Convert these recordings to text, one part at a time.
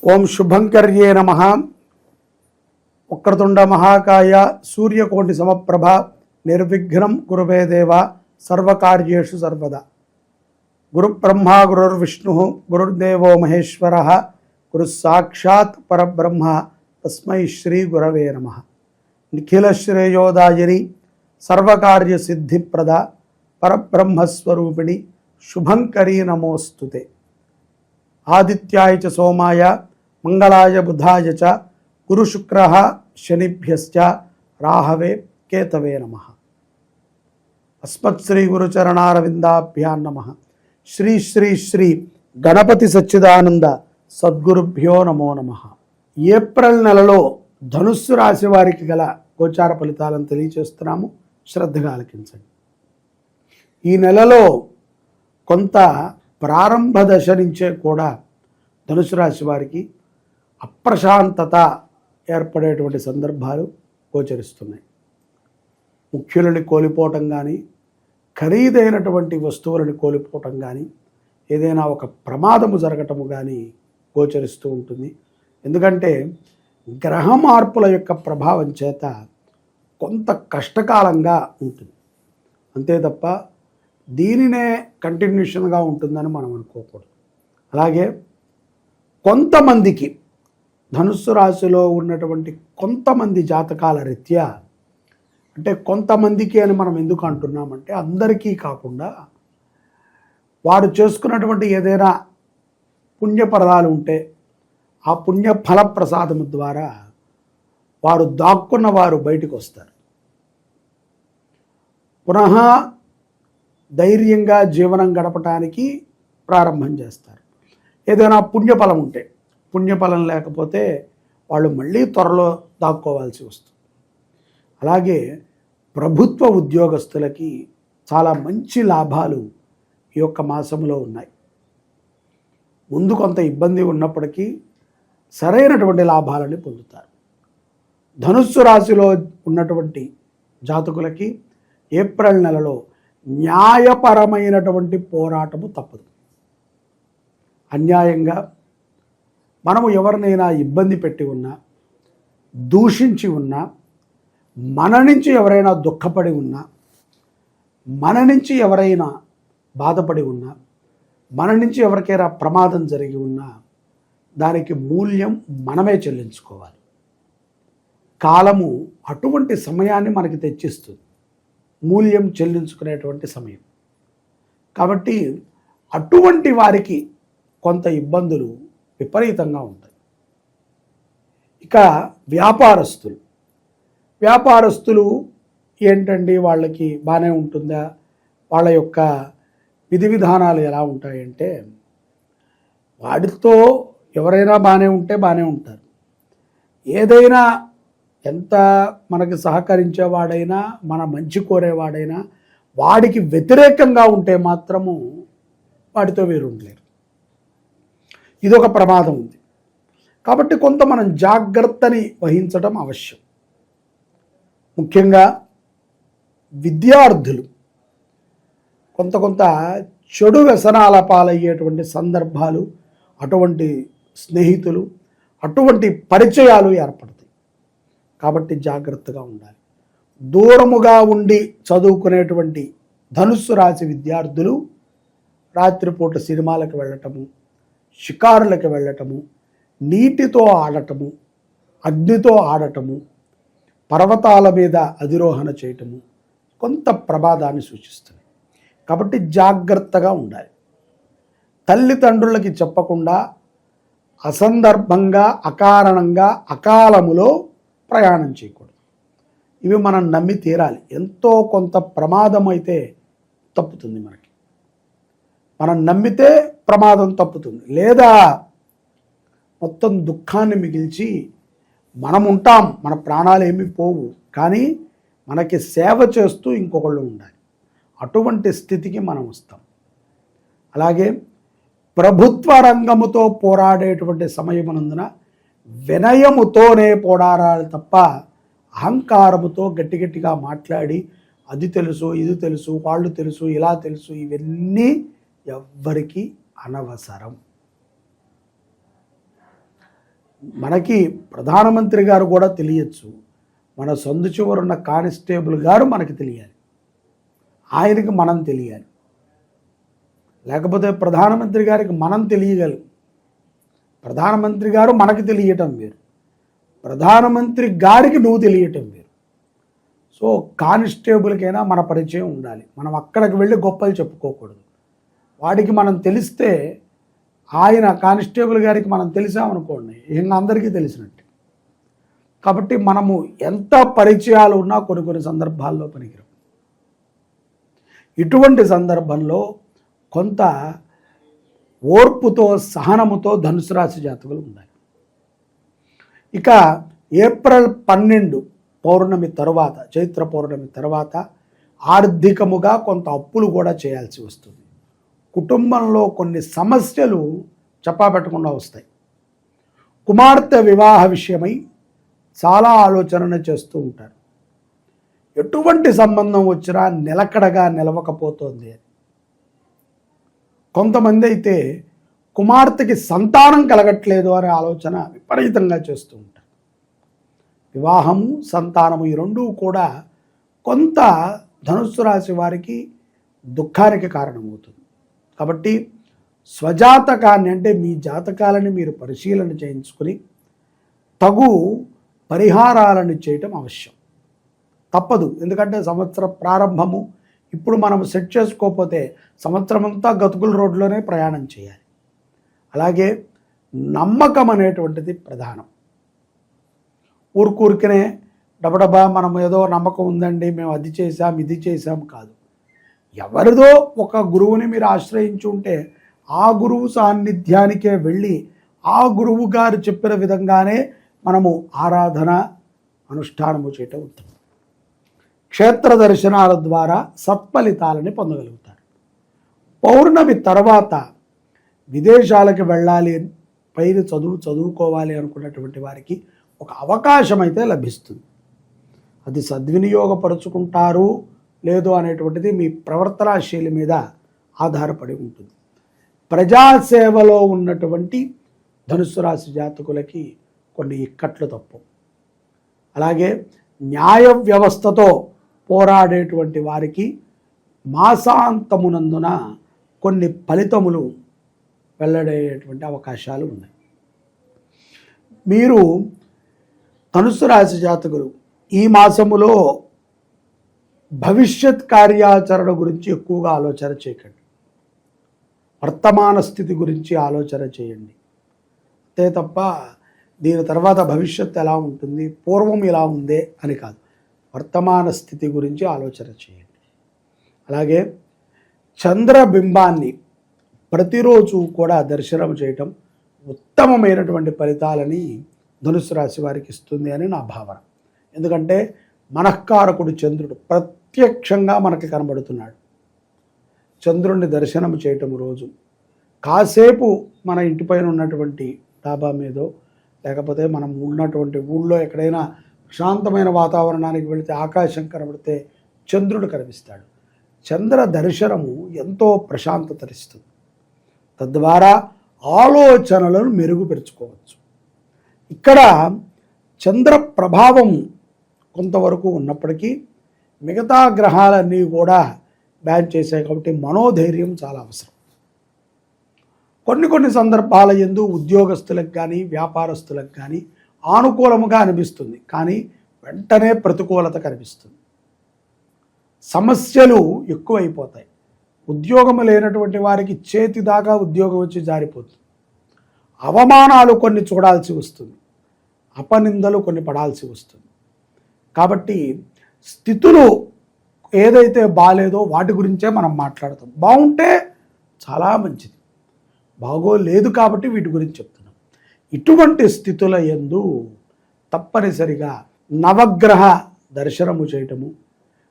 ఓం శుభంకర్యే నమః. వక్రతుండ మహాకాయ సూర్యకోటి సమప్రభ నిర్విఘ్నం కురుమే దేవ సర్వకార్యేషు సర్వదా. గురుబ్రహ్మ గురుర్విష్ణు గురుర్దేవో మహేశ్వర గురు సాక్షాత్ పరబ్రహ్మ తస్మై శ్రీ గురవే నమః. నిఖిల శ్రేయోదాయిని సర్వకార్య సిద్ధిప్రద పరబ్రహ్మస్వరూపిణి శుభంకరీ నమోస్తుతే. ఆదిత్యాయ చ సోమాయ మంగళాయ బుధాయ చ గురు శుక్ర శనిభ్యశ్చ రాహవే కేతవే నమః. అస్మత్ శ్రీ గురుచరణారవిందాభ్యాం నమః. శ్రీ శ్రీ శ్రీ గణపతి సచ్చిదానంద సద్గురుభ్యో నమో నమః. ఏప్రిల్ నెలలో ధనుస్సు రాశి వారికి గల గోచార ఫలితాలను తెలియచేస్తున్నాము, శ్రద్ధగా ఆలకించండి. ఈ నెలలో కొంత ప్రారంభ దశ నుంచే కూడా ధనుసు రాశి వారికి అప్రశాంతత ఏర్పడేటువంటి సందర్భాలు గోచరిస్తున్నాయి. ముఖ్యులని కోల్పోవటం కానీ, ఖరీదైనటువంటి వస్తువులను కోల్పోవటం కానీ, ఏదైనా ఒక ప్రమాదము జరగటము కానీ గోచరిస్తూ ఉంటుంది. ఎందుకంటే గ్రహ మార్పుల యొక్క ప్రభావం చేత కొంత కష్టకాలంగా ఉంటుంది, అంతే తప్ప దీనినే కంటిన్యూషన్గా ఉంటుందని మనం అనుకోకూడదు. అలాగే కొంతమందికి ధనుస్సు రాశిలో ఉన్నటువంటి కొంతమంది జాతకాల రీత్యా, అంటే కొంతమందికి అని మనం ఎందుకు అంటున్నామంటే అందరికీ కాకుండా వారు చేసుకున్నటువంటి ఏదైనా పుణ్యపరాలు ఉంటే ఆ పుణ్య ఫల ప్రసాదము ద్వారా వారు దాక్కున్న వారు బయటకు వస్తారు. పునః ధైర్యంగా జీవనం గడపటానికి ప్రారంభం చేస్తారు. ఏదైనా పుణ్యఫలం ఉంటే, పుణ్యఫలం లేకపోతే వాళ్ళు మళ్ళీ త్వరలో దాక్కోవాల్సి వస్తుంది. అలాగే ప్రభుత్వ ఉద్యోగస్తులకి చాలా మంచి లాభాలు ఈ యొక్క మాసంలో ఉన్నాయి. ముందు కొంత ఇబ్బంది ఉన్నప్పటికీ సరైనటువంటి లాభాలని పొందుతారు. ధనుస్సు రాశిలో ఉన్నటువంటి జాతకులకి ఏప్రిల్ నెలలో న్యాయపరమైనటువంటి పోరాటము తప్పదు. అన్యాయంగా మనము ఎవరినైనా ఇబ్బంది పెట్టి ఉన్నా, దూషించి ఉన్నా, మన నుంచి ఎవరైనా దుఃఖపడి ఉన్నా, మన నుంచి ఎవరైనా బాధపడి ఉన్నా, మన నుంచి ఎవరికైనా ప్రమాదం జరిగి ఉన్నా దానికి మూల్యం మనమే చెల్లించుకోవాలి. కాలము అటువంటి సమయాన్ని మనకి తెచ్చిస్తుంది, మూల్యం చెల్లించుకునేటువంటి సమయం. కాబట్టి అటువంటి వారికి కొంత ఇబ్బందులు విపరీతంగా ఉంటాయి. ఇక వ్యాపారస్తులు ఏంటండి, వాళ్ళకి బాగానే ఉంటుందా? వాళ్ళ యొక్క విధి విధానాలు ఎలా ఉంటాయంటే, వాడితో ఎవరైనా బాగానే ఉంటే బాగానే ఉంటారు. ఏదైనా ఎంత మనకి సహకరించేవాడైనా, మన మంచి కోరేవాడైనా వాడికి వ్యతిరేకంగా ఉంటే మాత్రము వాడితో వీరు ఉండలేరు. ఇదొక ప్రమాదం ఉంది. కాబట్టి కొంత మనం జాగ్రత్తని వహించడం అవశ్యం. ముఖ్యంగా విద్యార్థులు కొంత చెడు వ్యసనాల పాలయ్యేటువంటి సందర్భాలు, అటువంటి స్నేహితులు, అటువంటి పరిచయాలు ఏర్పడతాయి. కాబట్టి జాగ్రత్తగా ఉండాలి. దూరముగా ఉండి చదువుకునేటువంటి ధనుస్సు రాశి విద్యార్థులు రాత్రిపూట సినిమాలకు వెళ్ళటము, షికారులకు వెళ్ళటము, నీటితో ఆడటము, అగ్నితో ఆడటము, పర్వతాల మీద అధిరోహణ చేయటము కొంత ప్రమాదాన్ని సూచిస్తుంది. కాబట్టి జాగ్రత్తగా ఉండాలి. తల్లిదండ్రులకి చెప్పకుండా అసందర్భంగా, అకారణంగా, అకాలములో ప్రయాణం చేయకూడదు. ఇవి మనం నమ్మి తీరాలి. ఎంతో కొంత ప్రమాదం అయితే తప్పుతుంది. మనం నమ్మితే ప్రమాదం తప్పుతుంది, లేదా మొత్తం దుఃఖాన్ని మిగిల్చి మనం ఉంటాం, మన ప్రాణాలు ఏమీ పోవు, కానీ మనకి సేవ చేస్తూ ఇంకొకళ్ళు ఉండాలి. అటువంటి స్థితికి మనం వస్తాం. అలాగే ప్రభుత్వ రంగముతో పోరాడేటువంటి సమయమునందున వినయముతోనే పోరాడాలి తప్ప అహంకారముతో గట్టిగా మాట్లాడి అది తెలుసు, ఇది తెలుసు, వాళ్ళు తెలుసు, ఇలా తెలుసు, ఇవన్నీ ఎవ్వరికీ అనవసరం. మనకి ప్రధానమంత్రి గారు కూడా తెలియచ్చు, మన సందు చివరున్న కానిస్టేబుల్ గారు మనకి తెలియాలి, ఆయనకి మనం తెలియాలి. లేకపోతే ప్రధానమంత్రి గారికి మనం తెలియగలం, ప్రధానమంత్రి గారు మనకి తెలియటం వేరు, ప్రధానమంత్రి గారికి నువ్వు తెలియటం వేరు. సో కానిస్టేబుల్కైనా మన పరిచయం ఉండాలి. మనం అక్కడికి వెళ్ళి గొప్పలు చెప్పుకోకూడదు. వాడికి మనం తెలిస్తే, ఆయన కానిస్టేబుల్ గారికి మనం తెలిసామనుకోండి, ఇంకా అందరికీ తెలిసినట్టు. కాబట్టి మనము ఎంత పరిచయాలు ఉన్నా కొన్ని సందర్భాల్లో పనికిరావు. ఇటువంటి సందర్భంలో కొంత ఓర్పుతో సహనముతో ధనుసు రాశి జాతకులు ఉండాలి. ఇక ఏప్రిల్ 12 పౌర్ణమి తరువాత, చైత్ర పౌర్ణమి తర్వాత ఆర్థికముగా కొంత అప్పులు కూడా చేయాల్సి వస్తుంది. కుటుంబంలో కొన్ని సమస్యలు చెప్పాపెట్టకుండా వస్తాయి. కుమార్తె వివాహ విషయమై చాలా ఆలోచన చేస్తూ ఉంటారు. ఎటువంటి సంబంధం వచ్చినా నిలకడగా నిలవకపోతోంది అని. కొంతమంది అయితే కుమార్తెకి సంతానం కలగట్లేదు అనే ఆలోచన విపరీతంగా చేస్తూ ఉంటారు. వివాహము, సంతానము ఈ రెండూ కూడా కొంత ధనుస్సు రాశి వారికి దుఃఖానికి కారణమవుతుంది. కాబట్టి స్వజాతకాన్ని, అంటే మీ జాతకాలని మీరు పరిశీలన చేయించుకుని తగు పరిహారాలను చేయటం అవశ్యం. తప్పదు. ఎందుకంటే సంవత్సర ప్రారంభము ఇప్పుడు మనం సెట్ చేసుకోకపోతే సంవత్సరం అంతా గతుకుల రోడ్లోనే ప్రయాణం చేయాలి. అలాగే నమ్మకం అనేటువంటిది ప్రధానం. ఊరికనే డబడబా మనం ఏదో నమ్మకం ఉందండి, మేము అది చేసాం ఇది చేసాం కాదు. ఎవరిదో ఒక గురువుని మీరు ఆశ్రయించి ఉంటే ఆ గురువు సాన్నిధ్యానికే వెళ్ళి ఆ గురువు గారు చెప్పిన విధంగానే మనము ఆరాధన అనుష్ఠానము చేయటం ఉత్తమం. క్షేత్ర దర్శనాల ద్వారా సత్ఫలితాలని పొందగలుగుతారు. పౌర్ణమి తర్వాత విదేశాలకు వెళ్ళాలి, పైన చదువుకోవాలి అనుకున్నటువంటి వారికి ఒక అవకాశం అయితే లభిస్తుంది. అది సద్వినియోగపరుచుకుంటారు లేదు అనేటువంటిది మీ ప్రవర్తనా శైలి మీద ఆధారపడి ఉంటుంది. ప్రజాసేవలో ఉన్నటువంటి ధనుస్సు రాశి జాతకులకి కొన్ని ఇక్కట్లు తప్పవు. అలాగే న్యాయ వ్యవస్థతో పోరాడేటువంటి వారికి మాసాంతమునందున కొన్ని ఫలితములు వెల్లడయ్యేటువంటి అవకాశాలు ఉన్నాయి. మీరు ధనుస్సు రాశి జాతకులు ఈ మాసములో భవిష్యత్ కార్యాచరణ గురించి ఎక్కువగా ఆలోచన చేయకండి. వర్తమాన స్థితి గురించి ఆలోచన చేయండి. అంతే తప్ప దీని తర్వాత భవిష్యత్తు ఎలా ఉంటుంది, పూర్వం ఎలా ఉందే అని కాదు. వర్తమాన స్థితి గురించి ఆలోచన చేయండి. అలాగే చంద్రబింబాన్ని ప్రతిరోజు కూడా దర్శనం చేయటం ఉత్తమమైనటువంటి ఫలితాలని ధనుస్సు రాశి వారికి ఇస్తుంది అని నా భావన. ఎందుకంటే మనఃకారకుడు చంద్రుడు ప్రత్యక్షంగా మనకి కనబడుతున్నాడు. చంద్రుడిని దర్శనం చేయటం రోజు కాసేపు మన ఇంటిపైన ఉన్నటువంటి డాబా మీదో లేకపోతే మనం ఉన్నటువంటి ఊళ్ళో ఎక్కడైనా ప్రశాంతమైన వాతావరణానికి వెళితే ఆకాశం కనబడితే చంద్రుడు కనిపిస్తాడు. చంద్ర దర్శనము ఎంతో ప్రశాంతతనిస్తుంది. తద్వారా ఆలోచనలను మెరుగుపరుచుకోవచ్చు. ఇక్కడ చంద్ర ప్రభావం కొంతవరకు ఉన్నప్పటికీ మిగతా గ్రహాలన్నీ కూడా బ్యాన్ చేశాయి. కాబట్టి మనోధైర్యం చాలా అవసరం. కొన్ని సందర్భాల యందు ఉద్యోగస్తులకు కానీ వ్యాపారస్తులకు కానీ ఆనుకూలముగా అనిపిస్తుంది, కానీ వెంటనే ప్రతికూలత కనిపిస్తుంది. సమస్యలు ఎక్కువైపోతాయి. ఉద్యోగము లేనటువంటి వారికి చేతి దాకా ఉద్యోగం వచ్చి జారిపోతుంది. అవమానాలు కొన్ని చూడాల్సి వస్తుంది, అపనిందలు కొన్ని పడాల్సి వస్తుంది. కాబట్టి స్థితులు ఏదైతే బాగాలేదో వాటి గురించే మనం మాట్లాడతాం. బాగుంటే చాలా మంచిది, బాగోలేదు కాబట్టి వీటి గురించి చెప్తున్నాం. ఇటువంటి స్థితుల యందు తప్పనిసరిగా నవగ్రహ దర్శనము చేయటము,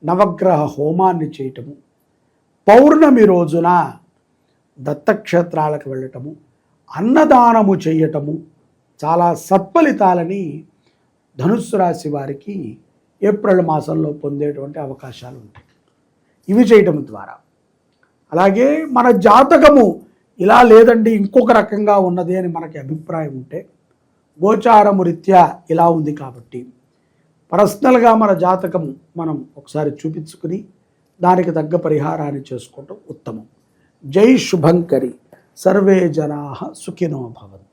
నవగ్రహ హోమాన్ని చేయటము, పౌర్ణమి రోజున దత్తక్షేత్రాలకు వెళ్ళటము, అన్నదానము చేయటము చాలా సత్ఫలితాలని ధనుస్సు రాశి వారికి ఏప్రిల్ మాసంలో పొందేటువంటి అవకాశాలు ఉంటాయి. ఇవి చేయటం ద్వారా. అలాగే మన జాతకము ఇలా లేదండి ఇంకొక రకంగా ఉన్నది అని మనకి అభిప్రాయం ఉంటే గోచారము రీత్యా ఇలా ఉంది కాబట్టి పర్సనల్గా మన జాతకం మనం ఒకసారి చూపించుకుని దానికి తగ్గ పరిహారాన్ని చేసుకోవటం ఉత్తమం. జై శుభంకరి. సర్వే జనాః సుఖినో భవంతు.